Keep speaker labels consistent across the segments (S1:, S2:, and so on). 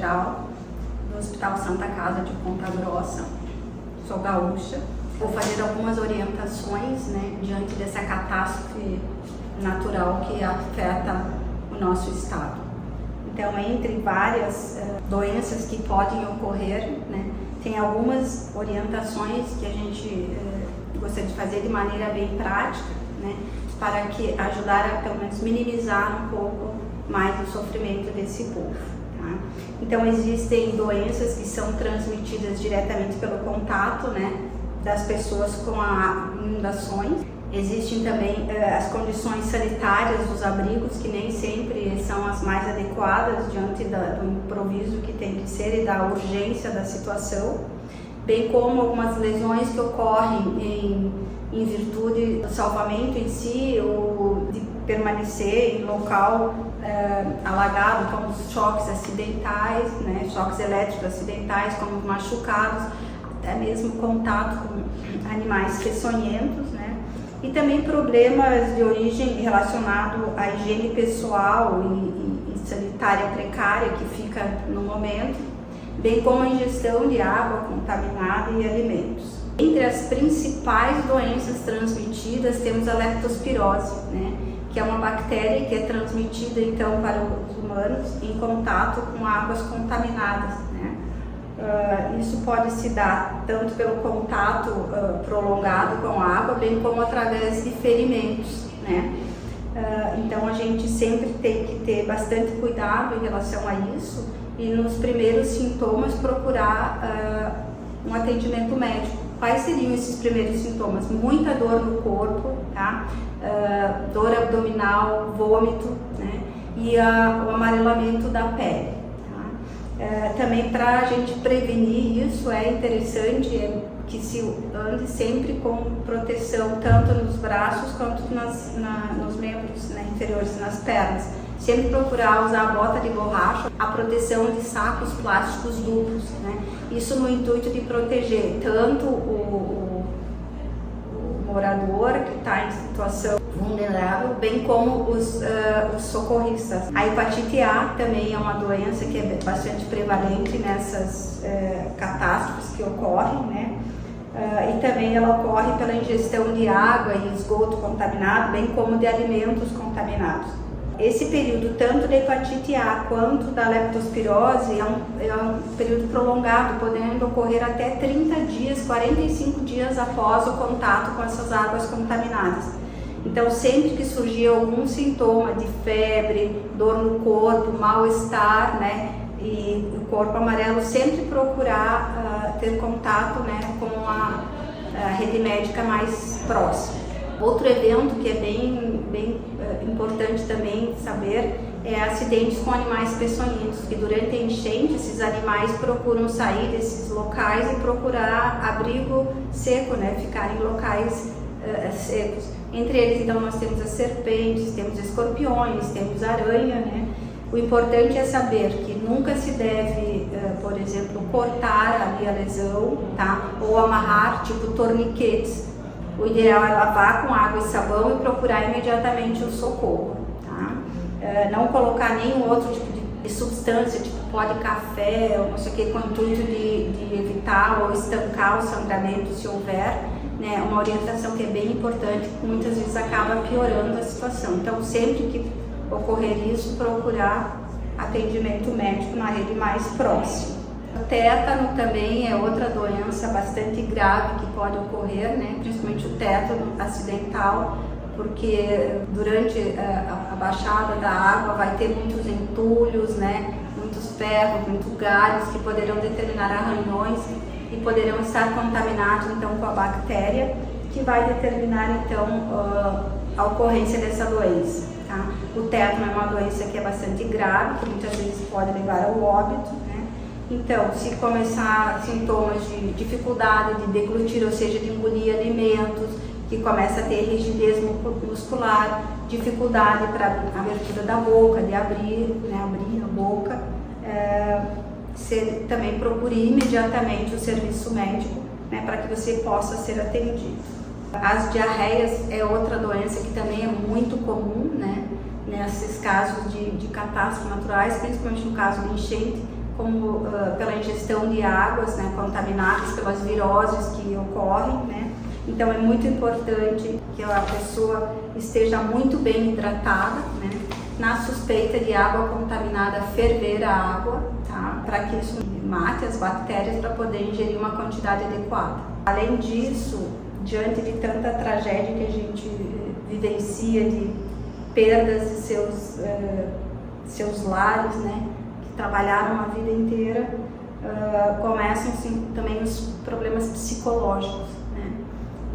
S1: Geral do Hospital Santa Casa de Ponta Grossa. Sou gaúcha. Vou fazer algumas orientações, né, diante dessa catástrofe natural que afeta o nosso estado. Então, entre várias doenças que podem ocorrer, né, tem algumas orientações que a gente gostaria de fazer de maneira bem prática, né, para que ajudar a pelo menos minimizar um pouco mais o sofrimento desse povo. Tá? Então, existem doenças que são transmitidas diretamente pelo contato, né, das pessoas com inundações. Existem também as condições sanitárias dos abrigos, que nem sempre são as mais adequadas diante do improviso que tem que ser e da urgência da situação, bem como algumas lesões que ocorrem em virtude do salvamento em si ou de permanecer em local alagado, como os choques acidentais, né, choques elétricos acidentais, como os machucados, até mesmo contato com animais peçonhentos, né? E também problemas de origem relacionado à higiene pessoal e sanitária precária que fica no momento, bem como a ingestão de água contaminada e alimentos. Entre as principais doenças transmitidas temos a leptospirose, né? Que é uma bactéria que é transmitida então para os humanos em contato com águas contaminadas, né? Isso pode se dar tanto pelo contato prolongado com a água, bem como através de ferimentos, né? Então a gente sempre tem que ter bastante cuidado em relação a isso e nos primeiros sintomas procurar um atendimento médico. Quais seriam esses primeiros sintomas? Muita dor no corpo, tá? Dor abdominal, vômito, né? E o amarelamento da pele. Também para a gente prevenir isso é interessante que se ande sempre com proteção tanto nos braços quanto nos membros, né, inferiores, nas pernas. Sempre procurar usar a bota de borracha, a proteção de sacos plásticos duplos, né? Isso no intuito de proteger tanto o morador que está em situação vulnerável, bem como os socorristas. A hepatite A também é uma doença que é bastante prevalente nessas catástrofes que ocorrem, né? E também ela ocorre pela ingestão de água e esgoto contaminado, bem como de alimentos contaminados. Esse período, tanto da hepatite A quanto da leptospirose, é um período prolongado, podendo ocorrer até 30 dias, 45 dias após o contato com essas águas contaminadas. Então, sempre que surgir algum sintoma de febre, dor no corpo, mal-estar, né, e o corpo amarelo, sempre procurar ter contato, né, com a rede médica mais próxima. Outro evento que é bem importante também saber é acidentes com animais peçonhentos, que durante a enchente esses animais procuram sair desses locais e procurar abrigo seco, né, ficar em locais secos. Entre eles, então, nós temos as serpentes, temos escorpiões, temos aranha, né? O importante é saber que nunca se deve, por exemplo, cortar ali a lesão, tá? Ou amarrar, tipo torniquetes. O ideal é lavar com água e sabão e procurar imediatamente o socorro, tá? Não colocar nenhum outro tipo de substância, tipo pó de café, ou não sei o que, com o intuito de evitar ou estancar o sangramento se houver, né? Uma orientação que é bem importante, que muitas vezes acaba piorando a situação. Então, sempre que ocorrer isso, procurar atendimento médico na rede mais próxima. O tétano também é outra doença bastante grave que pode ocorrer, né? Principalmente o tétano acidental, porque durante a baixada da água vai ter muitos entulhos, né? Muitos ferros, muitos galhos que poderão determinar arranhões e poderão estar contaminados então com a bactéria que vai determinar então a ocorrência dessa doença. Tá? O tétano é uma doença que é bastante grave, que muitas vezes pode levar ao óbito, né? Então, se começar sintomas de dificuldade de deglutir, ou seja, de engolir alimentos, que começa a ter rigidez muscular, dificuldade para a abertura da boca, de abrir, né, abrir a boca, você também procure imediatamente o serviço médico, né, para que você possa ser atendido. As diarreias é outra doença que também é muito comum, né, nesses casos de catástrofes naturais, principalmente no caso de enchente. como pela ingestão de águas, né, contaminadas pelas viroses que ocorrem, né? Então é muito importante que a pessoa esteja muito bem hidratada, né? Na suspeita de água contaminada, ferver a água, tá? Para que isso mate as bactérias para poder ingerir uma quantidade adequada. Além disso, diante de tanta tragédia que a gente vivencia, de perdas de seus lares, né? Que trabalharam a vida inteira, começam sim, também os problemas psicológicos, né?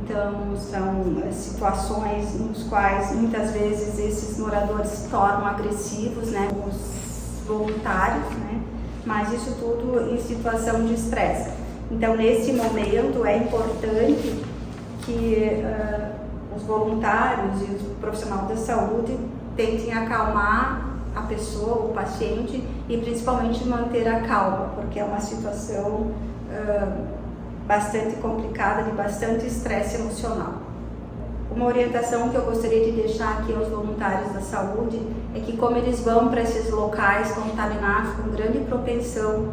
S1: Então são situações nos quais muitas vezes esses moradores se tornam agressivos, né? Os voluntários, né? Mas isso tudo em situação de estresse. Então nesse momento é importante que os voluntários e os profissionais da saúde tentem acalmar a pessoa, o paciente, e principalmente manter a calma, porque é uma situação bastante complicada, de bastante estresse emocional. Uma orientação que eu gostaria de deixar aqui aos voluntários da saúde é que, como eles vão para esses locais contaminados com grande propensão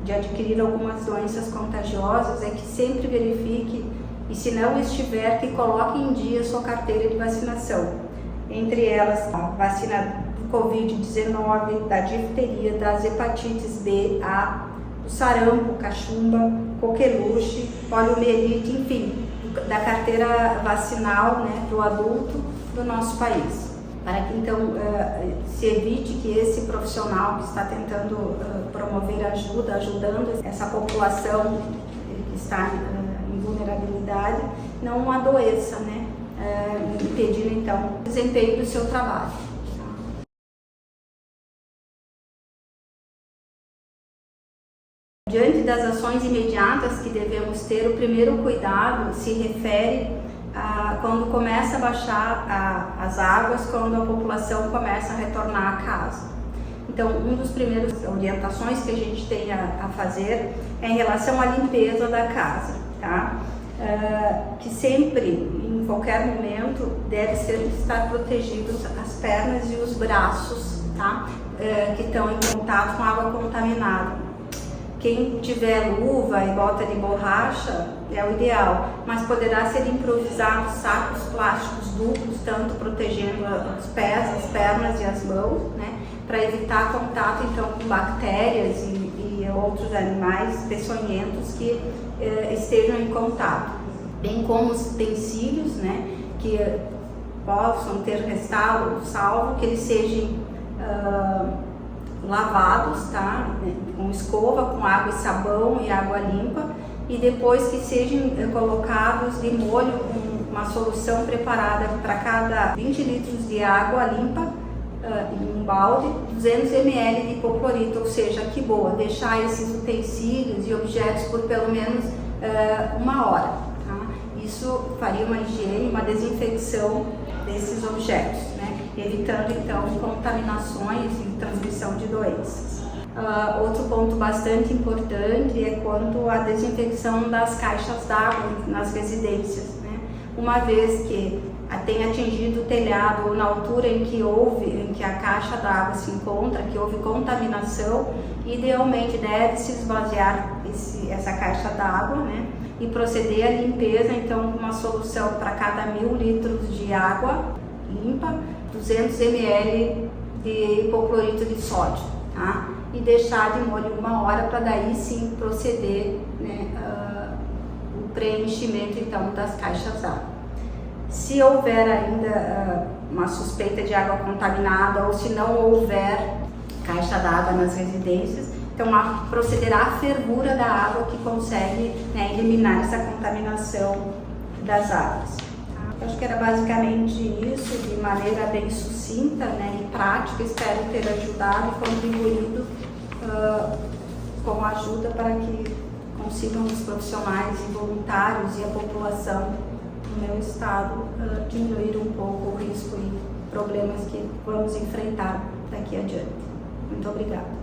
S1: de adquirir algumas doenças contagiosas, é que sempre verifique, e se não estiver, que coloque em dia sua carteira de vacinação. Entre elas, a vacina do Covid-19, da difteria, das hepatites B, A, do sarampo, cachumba, coqueluche, poliomielite, enfim, da carteira vacinal, né, do adulto do nosso país. Para que então se evite que esse profissional que está tentando promover ajuda, ajudando essa população que está em vulnerabilidade, não adoeça, né, impedindo então o desempenho do seu trabalho. Diante das ações imediatas que devemos ter, o primeiro cuidado se refere a quando começa a baixar as águas, quando a população começa a retornar a casa. Então, uma das primeiras orientações que a gente tem a fazer é em relação à limpeza da casa, tá? Que sempre, em qualquer momento, deve estar protegidos as pernas e os braços, tá? Que estão em contato com água contaminada. Quem tiver luva e bota de borracha é o ideal, mas poderá ser improvisado sacos plásticos duplos, tanto protegendo os pés, as pernas e as mãos, né, para evitar contato então com bactérias e outros animais peçonhentos que estejam em contato, bem como os utensílios, né, que possam ter ressalvo, salvo que eles sejam lavados, tá? Com escova, com água e sabão e água limpa, e depois que sejam colocados de molho com uma solução preparada para cada 20 litros de água limpa em um balde, 200 ml de hipoclorito, ou seja, que boa, deixar esses utensílios e objetos por pelo menos 1 hora. Tá? Isso faria uma higiene, uma desinfecção desses objetos, né? Evitando então contaminações e transmissão de doenças. Outro ponto bastante importante é quanto à desinfecção das caixas d'água nas residências, né? Uma vez que tenha atingido o telhado ou na altura em que a caixa d'água se encontra, que houve contaminação, idealmente deve-se esvaziar essa caixa d'água, né? E proceder à limpeza, então, com uma solução para cada 1000 litros de água limpa, 200 ml de hipoclorito de sódio, tá? E deixar de molho 1 hora para daí sim proceder, né, o preenchimento então das caixas d'água. Se houver ainda uma suspeita de água contaminada ou se não houver caixa d'água nas residências, então procederá a fervura da água que consegue, né, eliminar essa contaminação das águas. Acho que era basicamente isso, de maneira bem sucinta, né, e prática. Espero ter ajudado e contribuído com ajuda para que consigam os profissionais e voluntários e a população do meu estado diminuir um pouco o risco e problemas que vamos enfrentar daqui adiante. Muito obrigada.